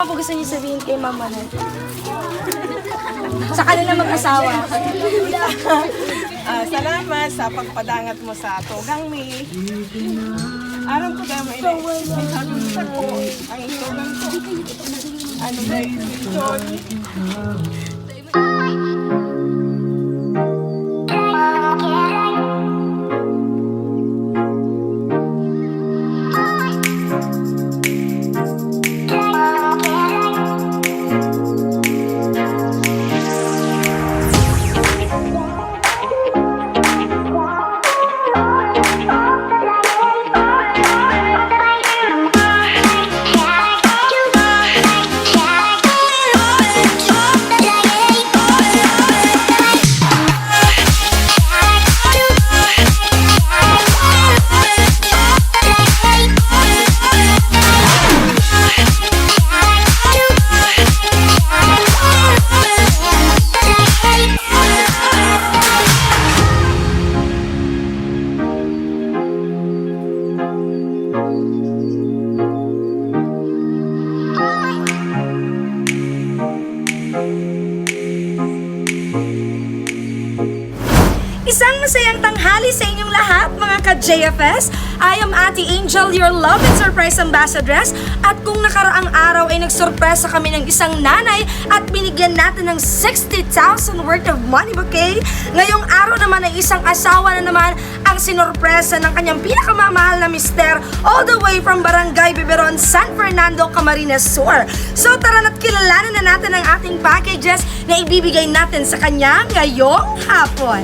Ano po gusto niyo sabihin kay mama na? Sa kanila mag-asawa. Salamat sa pagpadangat mo sa tugang mi. Aram ko dahil may halusan ko ang tugang ko. Ano ba yung John? Isang masayang tanghali sa inyong lahat, mga ka-JFS. I am Ate Angel, your love and surprise ambassadress. At kung nakaraang araw ay nagsurpresa kami ng isang nanay at binigyan natin ng 60,000 worth of money bouquet, ngayong araw naman ay isang asawa na naman ang sinurpresa ng kanyang pinakamamahal na mister all the way from Barangay Biberon, San Fernando, Camarines Sur. So tara na't kilalanin na natin ang ating packages na ibibigay natin sa kanya ngayong hapon.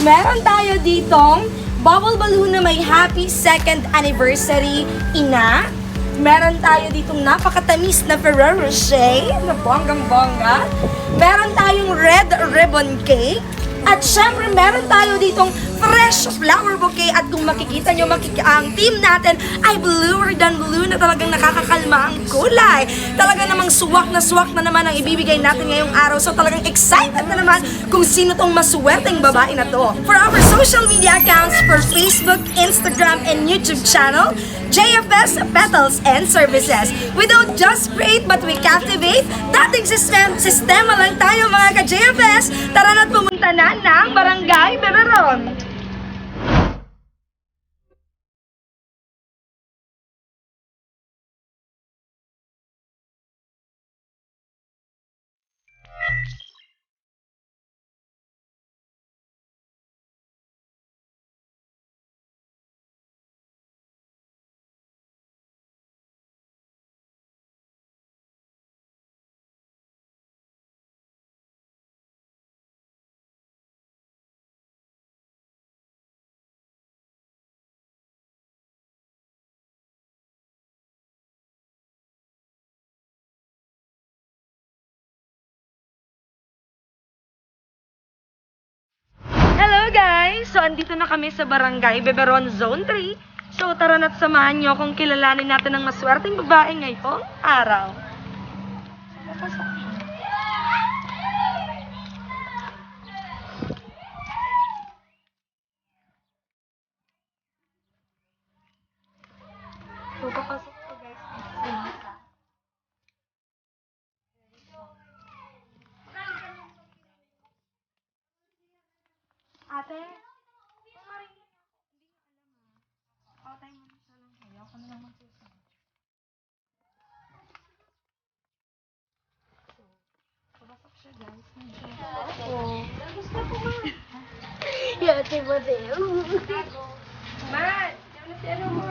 Meron tayo ditong bubble balloon na may happy 2nd anniversary, ina. Meron tayo ditong napakatamis na Ferrero Rocher na bonggang-bongga. Meron tayong red ribbon cake. At syempre, meron tayo ditong fresh flower bouquet. At kung makikita nyo, ang team natin ay bluer than blue na talagang nakakakalma ang kulay. Talaga namang swak na naman ang ibibigay natin ngayong araw. So talagang excited na naman kung sino tong maswerteng babae na to. For our social media accounts, for Facebook, Instagram, and YouTube channel, JFS Petals and Services. We don't just create but we captivate. Dating sistema lang tayo, mga ka-JFS. Tara na't pumunta na ng Barangay Biberon. Hello guys! So, andito na kami sa Barangay Biberon Zone 3. So, tara na't samahan nyo kung kilalanin natin ang maswerteng babae ngayong araw. So, papasok ko guys. Ate, kumarin din ako. Hindi ko alam ah. Patay mo na siya lang kayo. Ako na lang magsusunod. So, pabasok siya guys. Gusto ko ba? Yate mo din. Man, yan na si ano mo.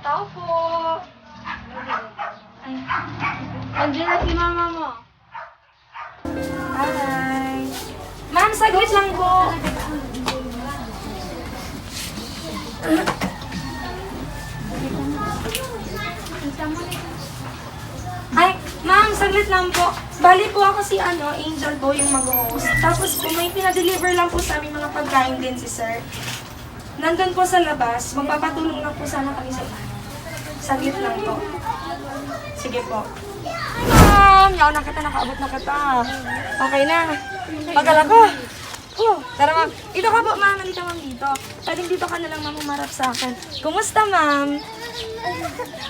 Tao po. Ay, andiyan na si mama mo. Hi. Ma'am, saglit lang po. Ay, ma'am, saglit lang po. Bali po ako si Angel po yung mag-host. Tapos po may pinadeliver lang po sa aming mga pagkain din si sir. Nandun po sa labas. Magpapatulong lang po sana kami sa bahay. Saglit lang po. Sige po. Ma'am, yaw na kita, nakaabot na kita. Okay na. Pagala ko. Tara ma'am. Dito ka po ma'am, halika ma'am dito. Pwedeng dito ka na lang ma'am umarap sa akin. Kumusta ma'am?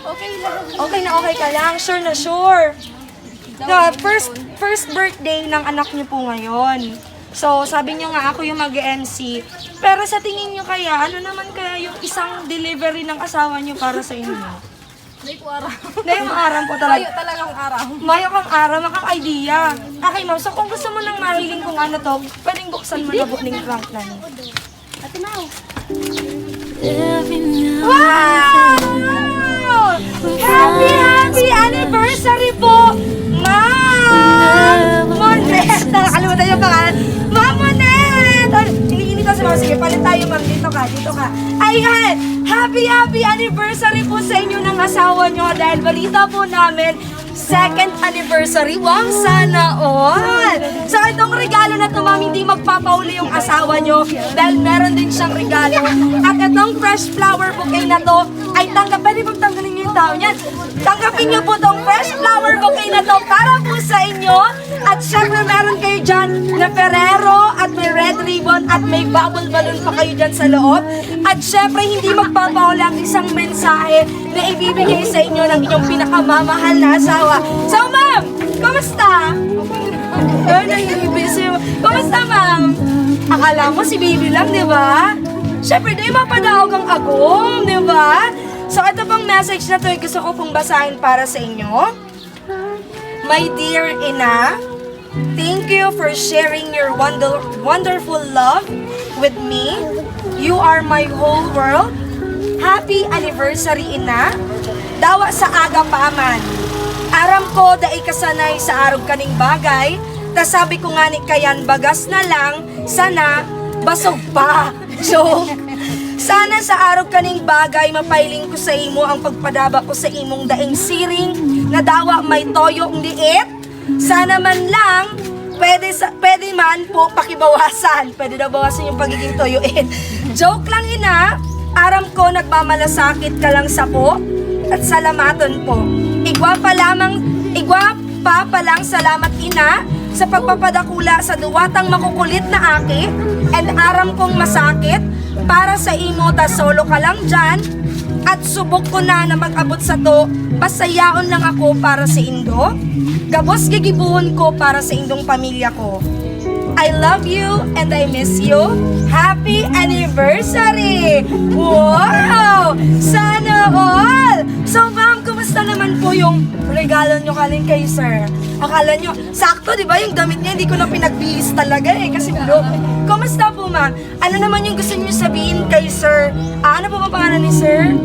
Okay na okay ka lang? Sure na sure? The first birthday ng anak niyo po ngayon. So, sabi niyo nga ako yung mag-MC. Pero sa tingin niyo kaya, ano naman kaya yung isang delivery ng asawa niyo para sa inyo? Hindi ko araw. Dahil maaram po talaga. Tayo talagang araw. Mayo kang araw, makang idea. Okay, ma'am. So, kung gusto mo nang mahiling kung ano to, pwedeng buksan mo na po ng crank na niyo. Ate Mau. Wow! Happy anniversary po, Ma'am Monet! Nakakalimutan yung pangalan. Ma'am Monet! Hindi ko sa mga. Sige, palit tayo, ma'am. Dito ka. Ayan! Happy anniversary po sa inyo ng asawa nyo dahil balita po namin second anniversary. Wow, sana all! So, itong regalo na to, ma'am, hindi magpapauli yung asawa nyo dahil meron din siyang regalo. At itong fresh flower bouquet na to ay pwede bang tanggalin niyo yung tao niyan? Tanggapin niyo po tong fresh flower bouquet na to para po sa inyo. At syempre, meron kayo dyan na Ferrero at may red ribbon at may bubble balloon pa kayo dyan sa loob. At syempre, hindi magpapauli ang isang mensahe na ibibigay sa inyo ng inyong pinakamamahal na asawa. So, ma'am, kumusta? Kumusta, ma'am? Akala mo si baby lang, di ba? Siyempre, di mapadaog ang agom, di ba? So, ito pang message na to, gusto ko pong basahin para sa inyo. My dear Ina, thank you for sharing your wonderful love with me. You are my whole world. Happy anniversary, Ina. Dawa sa aga pa man. Aram ko daay kasanay sa arog kaning bagay. Tas sabi ko nga ni kayan bagas na lang, sana basog pa. So, sana sa arog kaning bagay mapailing ko sa imo ang pagpadaba ko sa imong daing siring na dawa may toyong liit. Sana man lang pwede man po pakibawasan. Pwede daw bawasan yung pagiging toyoin. Joke lang, Ina. Aram ko nagmamalasakit ka lang sa po at salamaton po. Igwa pa lang salamat, Ina, sa pagpapadakula sa duwatang makukulit na aki and aram kong masakit para sa imo ta solo ka lang dyan at subok ko na mag-abot sa to pasayaon lang ako para sa indo gabos gigibuhon ko para sa indong pamilya ko. I love you and I miss you. Happy anniversary! Wow! Sana all! So ma'am, kumusta naman po yung regalo nyo kaling kay sir? Akala nyo, sakto di ba yung damit niya, hindi ko na pinagbihis talaga kasi bro. Kumusta po ma'am? Ano naman yung gusto nyo sabihin kay sir? Ano po ba pangalan ni sir?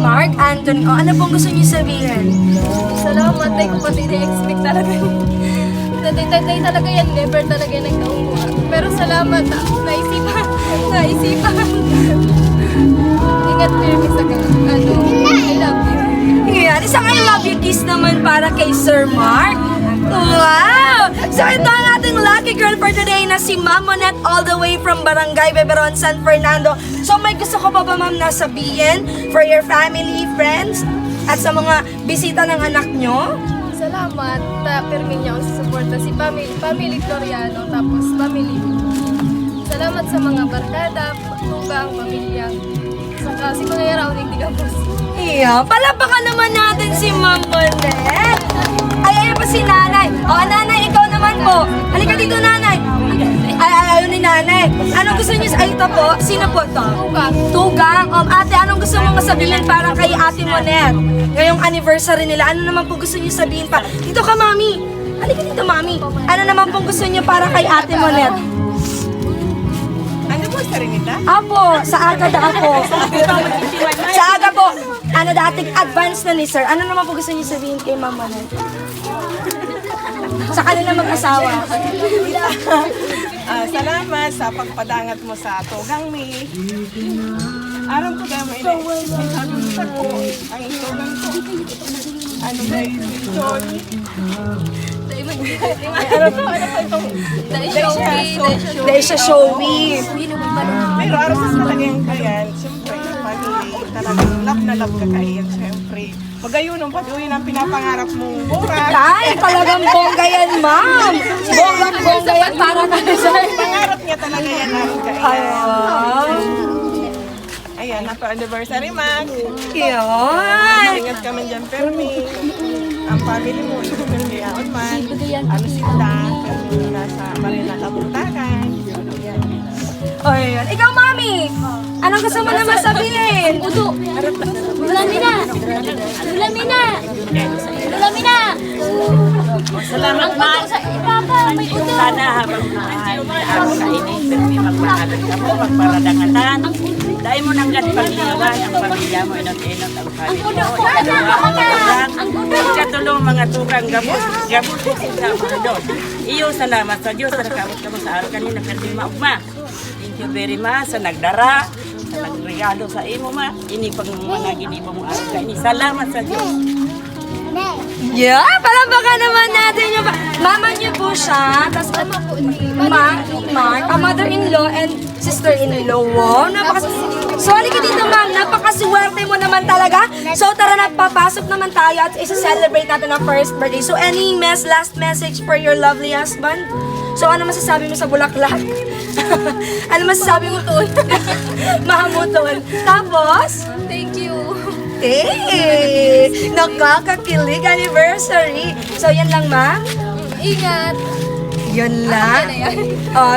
Mark Anthony. Ano pong gusto nyo sabihin? Salamat. Tayo ko pati na-expect talaga. Tatay talaga yan. Never talaga yan nagkaunguha. Pero salamat. Naisipan. Ingat kayo sa I love you. Yan, isang I love you kiss naman para kay Sir Mark. Wow! So ito ang ating lucky girl for today na si Ma'am Monet all the way from Barangay Beberon, San Fernando. So may gusto ko pa ba ma'am na sabihin for your family, friends, at sa mga bisita ng anak nyo? Salamat. Permin niya ako sa suporta si family Floriano, tapos family. Salamat sa mga barkada, tugang, pamilya. Saka si mga yarawning tigapos. Iya, palapakan naman natin si Ma'am Monet. Ay, ayun pa si nanay. Nanay, ikaw naman po. Halika dito, nanay. Ayun ni nanay. Anong gusto niyo sa ito po? Sino po to? Tugang. Ate, anong gusto mo sabihin para kay Ate Monet? Ngayong anniversary nila, ano naman po gusto niyo sabihin pa? Dito ka, mami. Halika dito, mami. Ano naman po gusto niyo para kay Ate Monet? Ano po sa rinita? Apo, sa aga da ako. Sa aga po. Ano dating advance na ni sir. Ano naman po gusto niyo sabihin kay Mama Monet? Sa kanila mag-asawa. Salamat sa pagpadangat mo sa tugang mi. Aram ko dahil may hanunsan ko ang tugang ko. Ano ba yung mission? Dahil siya showy. Pero aram sa talaga yung kayan. Siyempre, family, talagang love na love ka kayan. Siyempre, pagayunan pa doon ang pinapangarap mong burak. Ay, talagang bongga yan, ma'am. Bongga yan para kay sir. Pangarap niya talaga yan ang kayan. Ay Ayan, happy anniversary, Max. Yun! Ingat kami dyan, Permi. Ang family mo, ito Permi, aon man. Ano sila, Permi, nasa Marina Kaputakan. Ayan. O, yun. Ikaw, Mami! Anong gusto mo naman sabihin? Udo. Lulamina. Lulamina. Lulamina. Salamat, Ang Ma. udo sa ipapa. May udo. Sana habang araw sa init, pero magpaalat ka mo, magparadangatan. Dahil mo nang paglingawan ang pamilya mo, inot-inot ang family mo. Katulong mga tukang gabot, gabot ko sa mga doon. Iyo, salamat sa Diyos, nakabot ka mo sa araw kanina, pero di maugma. Thank you very much sa nagdara, sa nagregalo sa imo, Ma. Ini pang mga ginibo mo araw ka ini. Salamat sa Diyos. Yeah, palambaka naman natin yung mama niyo po siya, tapos Mama po ni Mark, a mother-in-law and sister-in-law. Wow, So, halika dito, ma'am. Napakaswerte mo naman talaga. So, tara na, papasok naman tayo at isa-celebrate natin ang first birthday. So, any last message for your lovely husband? So, ano masasabi mo sa bulaklak? Ano masasabi mo tun? Mahamuton. Tapos, Thank you. hey! Nakakakilig anniversary. So, yan lang, ma'am. Ingat. Yun lang. Yan na yan.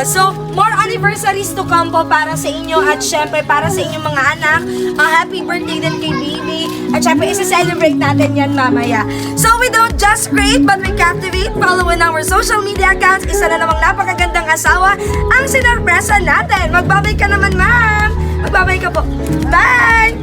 So, more anniversaries to come po para sa inyo at syempre para sa inyong mga anak. Happy birthday din kay baby. At syempre, isa-celebrate natin yan mamaya. So, we don't just create but we captivate. Follow on our social media accounts. Isa na namang napakagandang asawa ang sinurpresa natin. Magbabay ka naman, ma'am. Magbabay ka po. Bye!